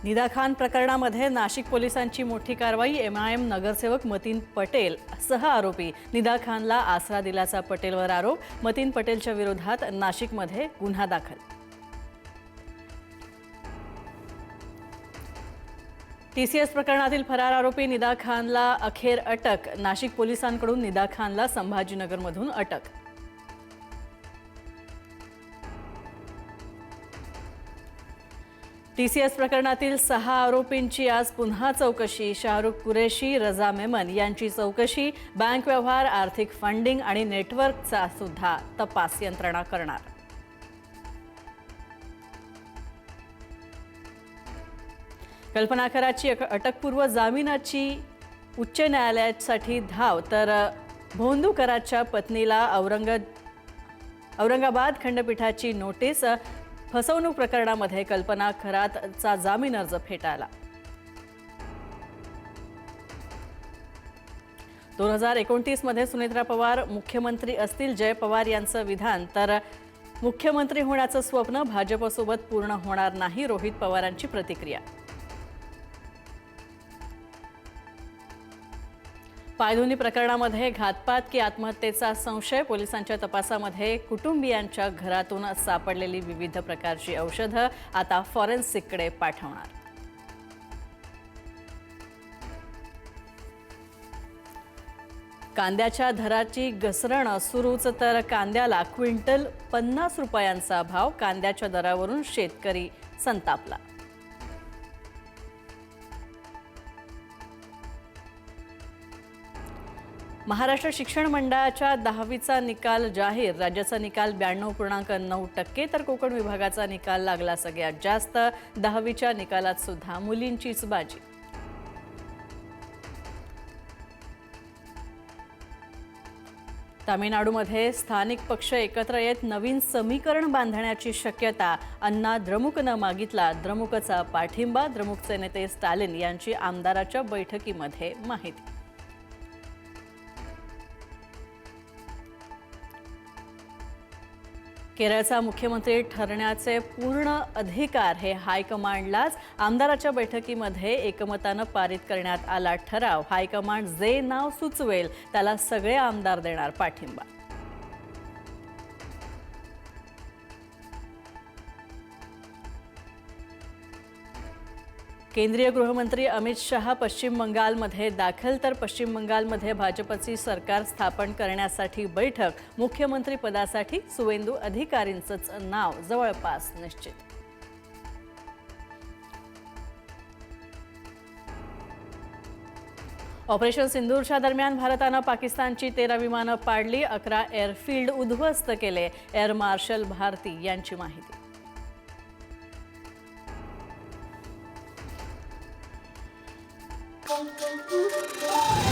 निदा खान प्रकरणामध्ये नाशिक पोलिसांची मोठी कारवाई। एमआयएम नगरसेवक मतीन पटेल सह आरोपी निदा खानला आसरा दिल्याचा पटेलवर आरोप। मतीन पटेलच्या विरोधात नाशिकमध्ये गुन्हा दाखल। टीसीएस प्रकरणातील फरार आरोपी निदा खानला अखेर अटक। नाशिक पोलिसांकडून निदा खानला संभाजीनगरमधून अटक। टीसीएस प्रकरणातील 6 आरोपींची आज पुन्हा चौकशी। शाहरुख कुरेशी, रजा मेमन यांची चौकशी। बँक व्यवहार, आर्थिक फंडिंग आणि नेटवर्कचा सुद्धा तपास यंत्रणा करणार। कल्पना खराची अटकपूर्व जामिनाची उच्च न्यायालयासाठी धाव, तर भोंदू कराच्या पत्नीला औरंगाबाद खंडपीठाची नोटीस। फसवणूक प्रकरणामध्ये कल्पना खरातचा जामीन अर्ज फेटाळला। 2029 मध्ये सुनेत्रा पवार मुख्यमंत्री असतील। जय पवार यांचं विधान, तर मुख्यमंत्री होण्याचं स्वप्न भाजपसोबत पूर्ण होणार नाही, रोहित पवारांची प्रतिक्रिया। पायधुनी प्रकरणामध्ये घातपात की आत्महत्येचा संशय। पोलिसांच्या तपासामध्ये कुटुंबियांच्या घरातून सापडलेली विविध प्रकारची औषधं आता फॉरेन्सिककडे पाठवणार। कांद्याच्या दराची घसरण सुरूच, तर कांद्याला क्विंटल 50 रुपयांचा भाव। कांद्याच्या दरावरून शेतकरी संतापला। महाराष्ट्र शिक्षण मंडळाच्या 10वीचा निकाल जाहीर। राज्याचा निकाल 92.9%, तर कोकण विभागाचा निकाल लागला सगळ्यात जास्त। 10वीच्या निकालात सुद्धा मुलींचीच बाजी। तामिळनाडूमध्ये स्थानिक पक्ष एकत्र येत नवीन समीकरण बांधण्याची शक्यता। अण्णा द्रमुकनं मागितला द्रमुकचा पाठिंबा। द्रमुकचे नेते स्टॅलिन यांची आमदाराच्या बैठकीमध्ये माहिती। केरळचा मुख्यमंत्री ठरण्याचे पूर्ण अधिकार हे हायकमांडलाच। आमदाराच्या बैठकीमध्ये एकमतानं पारित करण्यात आला ठराव। हायकमांड जे नाव सुचवेल त्याला सगळे आमदार देणार पाठिंबा। केंद्रीय गृहमंत्री अमित शाह पश्चिम बंगालमध्ये दाखल, तर पश्चिम बंगालमध्ये भाजपची सरकार स्थापन करण्यासाठी बैठक। मुख्यमंत्री पदासाठी सुवेंदू अधिकारींचंच नाव जवळपास निश्चित। ऑपरेशन सिंदूरच्या दरम्यान भारतानं पाकिस्तानची 13 विमानं पाडली। 11 एअरफील्ड उद्ध्वस्त केले। एअर मार्शल भारती यांची माहिती। Thank you.